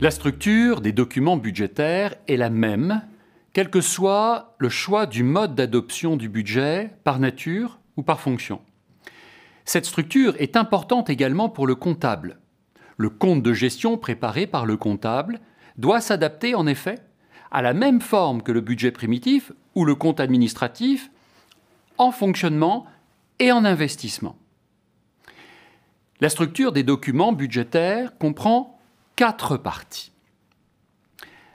La structure des documents budgétaires est la même, quel que soit le choix du mode d'adoption du budget, par nature ou par fonction. Cette structure est importante également pour le comptable. Le compte de gestion préparé par le comptable doit s'adapter en effet à la même forme que le budget primitif ou le compte administratif en fonctionnement et en investissement. La structure des documents budgétaires comprend 4 parties.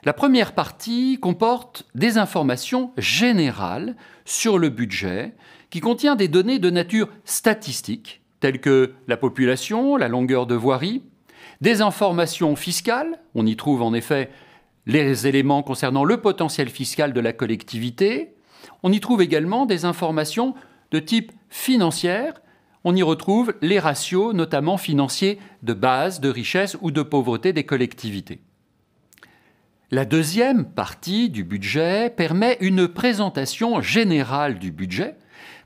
La première partie comporte des informations générales sur le budget qui contient des données de nature statistique, telles que la population, la longueur de voirie, des informations fiscales, on y trouve en effet les éléments concernant le potentiel fiscal de la collectivité, on y trouve également des informations de type financière, on y retrouve les ratios, notamment financiers, de base, de richesse ou de pauvreté des collectivités. La deuxième partie du budget permet une présentation générale du budget,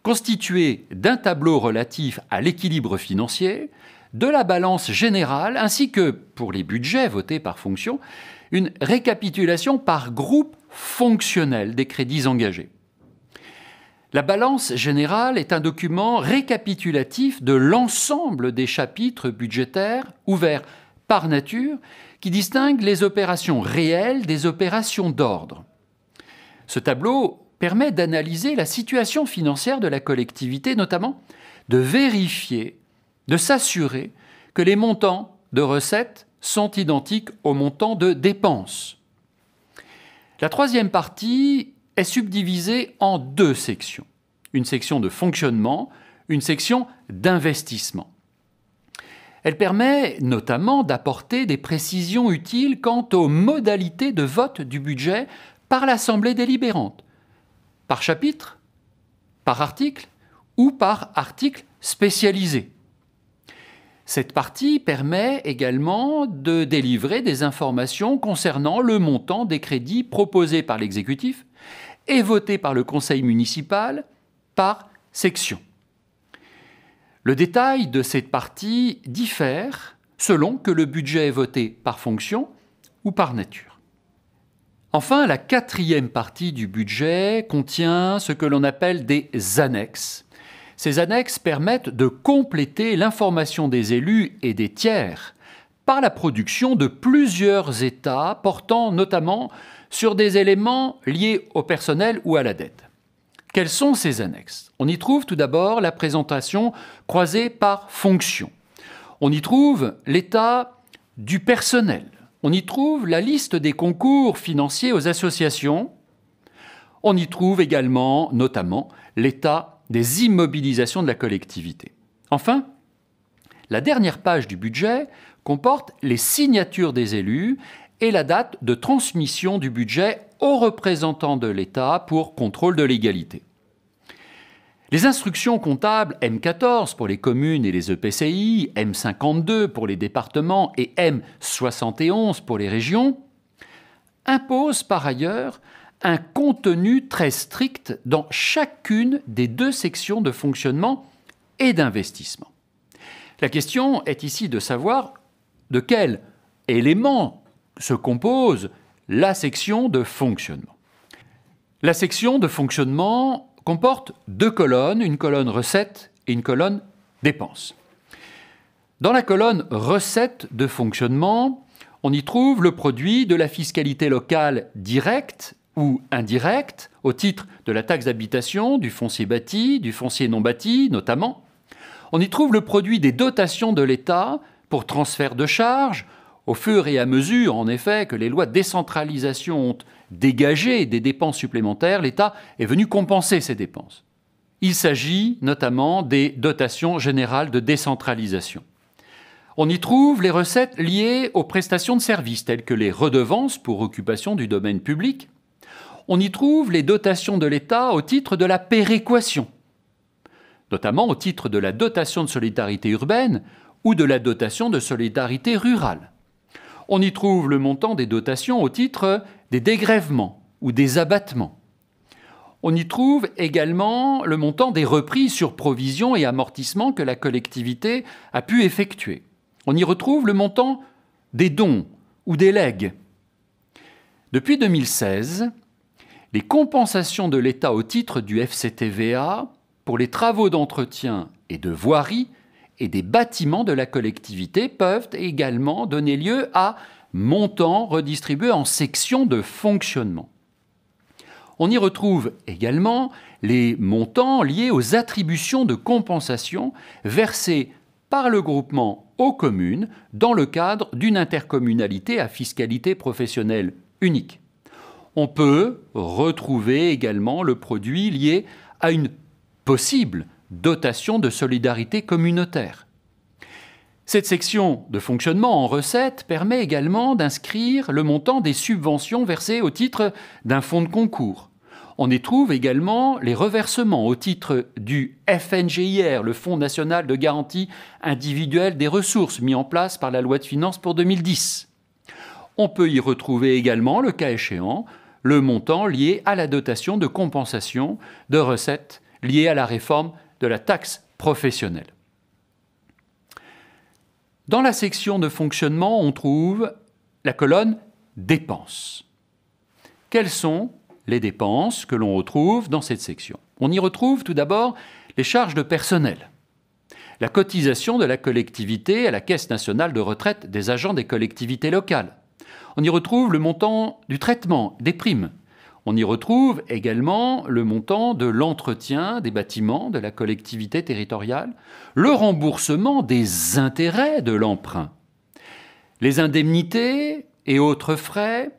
constituée d'un tableau relatif à l'équilibre financier, de la balance générale, ainsi que, pour les budgets votés par fonction, une récapitulation par groupe fonctionnel des crédits engagés. La balance générale est un document récapitulatif de l'ensemble des chapitres budgétaires ouverts par nature qui distingue les opérations réelles des opérations d'ordre. Ce tableau permet d'analyser la situation financière de la collectivité, notamment de vérifier, de s'assurer que les montants de recettes sont identiques aux montants de dépenses. La troisième partie est subdivisée en 2 sections. Une section de fonctionnement, une section d'investissement. Elle permet notamment d'apporter des précisions utiles quant aux modalités de vote du budget par l'Assemblée délibérante, par chapitre, par article ou par article spécialisé. Cette partie permet également de délivrer des informations concernant le montant des crédits proposés par l'exécutif et votés par le conseil municipal par section. Le détail de cette partie diffère selon que le budget est voté par fonction ou par nature. Enfin, la 4e partie du budget contient ce que l'on appelle des annexes. Ces annexes permettent de compléter l'information des élus et des tiers par la production de plusieurs états portant notamment sur des éléments liés au personnel ou à la dette. Quelles sont ces annexes? On y trouve tout d'abord la présentation croisée par fonction. On y trouve l'état du personnel. On y trouve la liste des concours financiers aux associations. On y trouve également, notamment, l'état des immobilisations de la collectivité. Enfin, la dernière page du budget comporte les signatures des élus et la date de transmission du budget aux représentants de l'État pour contrôle de légalité. Les instructions comptables M14 pour les communes et les EPCI, M52 pour les départements et M71 pour les régions imposent par ailleurs un contenu très strict dans chacune des 2 sections de fonctionnement et d'investissement. La question est ici de savoir de quels éléments se compose la section de fonctionnement. La section de fonctionnement comporte 2 colonnes, une colonne recettes et une colonne dépenses. Dans la colonne recettes de fonctionnement, on y trouve le produit de la fiscalité locale directe ou indirecte au titre de la taxe d'habitation, du foncier bâti, du foncier non bâti notamment. On y trouve le produit des dotations de l'État pour transfert de charges, au fur et à mesure, en effet, que les lois de décentralisation ont dégagé des dépenses supplémentaires, l'État est venu compenser ces dépenses. Il s'agit notamment des dotations générales de décentralisation. On y trouve les recettes liées aux prestations de services, telles que les redevances pour occupation du domaine public. On y trouve les dotations de l'État au titre de la péréquation, notamment au titre de la dotation de solidarité urbaine ou de la dotation de solidarité rurale. On y trouve le montant des dotations au titre des dégrèvements ou des abattements. On y trouve également le montant des reprises sur provisions et amortissements que la collectivité a pu effectuer. On y retrouve le montant des dons ou des legs. Depuis 2016, les compensations de l'État au titre du FCTVA pour les travaux d'entretien et de voirie et des bâtiments de la collectivité peuvent également donner lieu à montants redistribués en sections de fonctionnement. On y retrouve également les montants liés aux attributions de compensation versées par le groupement aux communes dans le cadre d'une intercommunalité à fiscalité professionnelle unique. On peut retrouver également le produit lié à une possible dotation de solidarité communautaire. Cette section de fonctionnement en recettes permet également d'inscrire le montant des subventions versées au titre d'un fonds de concours. On y trouve également les reversements au titre du FNGIR, le Fonds national de garantie individuelle des ressources, mis en place par la loi de finances pour 2010. On peut y retrouver également, le cas échéant, le montant lié à la dotation de compensation de recettes liées à la réforme de la taxe professionnelle. Dans la section de fonctionnement, on trouve la colonne « Dépenses ». Quelles sont les dépenses que l'on retrouve dans cette section? On y retrouve tout d'abord les charges de personnel, la cotisation de la collectivité à la Caisse nationale de retraite des agents des collectivités locales. On y retrouve le montant du traitement des primes. On y retrouve également le montant de l'entretien des bâtiments de la collectivité territoriale, le remboursement des intérêts de l'emprunt, les indemnités et autres frais.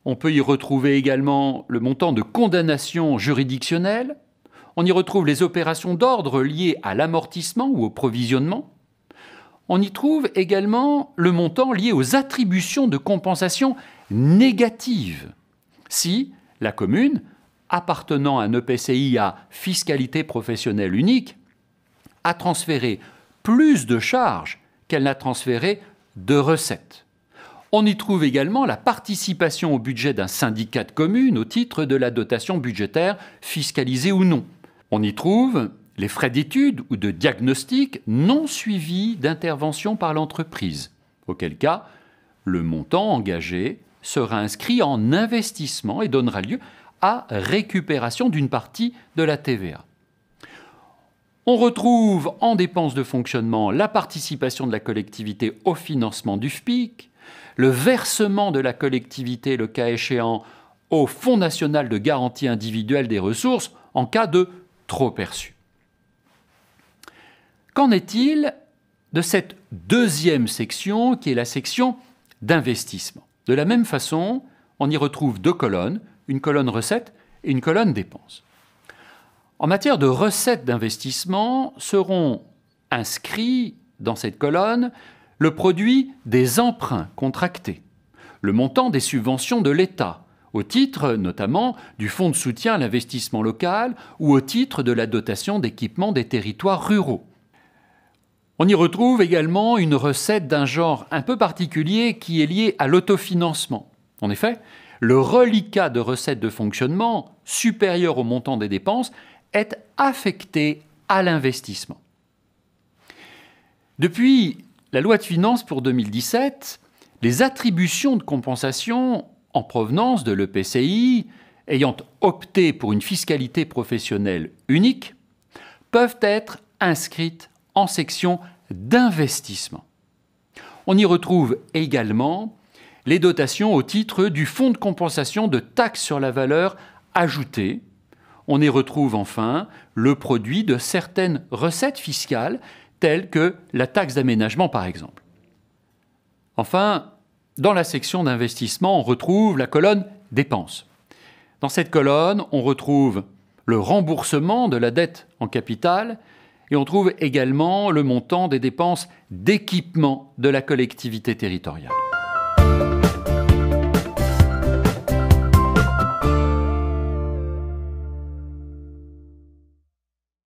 On peut y retrouver également le montant de condamnation juridictionnelle. On y retrouve les opérations d'ordre liées à l'amortissement ou au provisionnement. On y trouve également le montant lié aux attributions de compensation négatives. Si la commune, appartenant à un EPCI à fiscalité professionnelle unique, a transféré plus de charges qu'elle n'a transféré de recettes. On y trouve également la participation au budget d'un syndicat de communes au titre de la dotation budgétaire fiscalisée ou non. On y trouve les frais d'études ou de diagnostic non suivis d'intervention par l'entreprise, auquel cas le montant engagé sera inscrit en investissement et donnera lieu à récupération d'une partie de la TVA. On retrouve en dépenses de fonctionnement la participation de la collectivité au financement du FPIC, le versement de la collectivité, le cas échéant, au Fonds national de garantie individuelle des ressources en cas de trop-perçu. Qu'en est-il de cette deuxième section qui est la section d'investissement? De la même façon, on y retrouve deux colonnes, une colonne recettes et une colonne dépenses. En matière de recettes d'investissement, seront inscrits dans cette colonne le produit des emprunts contractés, le montant des subventions de l'État, au titre notamment du Fonds de soutien à l'investissement local ou au titre de la dotation d'équipement des territoires ruraux. On y retrouve également une recette d'un genre un peu particulier qui est liée à l'autofinancement. En effet, le reliquat de recettes de fonctionnement supérieur au montant des dépenses est affecté à l'investissement. Depuis la loi de finances pour 2017, les attributions de compensation en provenance de l'EPCI ayant opté pour une fiscalité professionnelle unique peuvent être inscrites en section d'investissement. On y retrouve également les dotations au titre du Fonds de compensation de taxes sur la valeur ajoutée. On y retrouve enfin le produit de certaines recettes fiscales telles que la taxe d'aménagement par exemple. Enfin, dans la section d'investissement, on retrouve la colonne dépenses. Dans cette colonne, on retrouve le remboursement de la dette en capital et on trouve également le montant des dépenses d'équipement de la collectivité territoriale.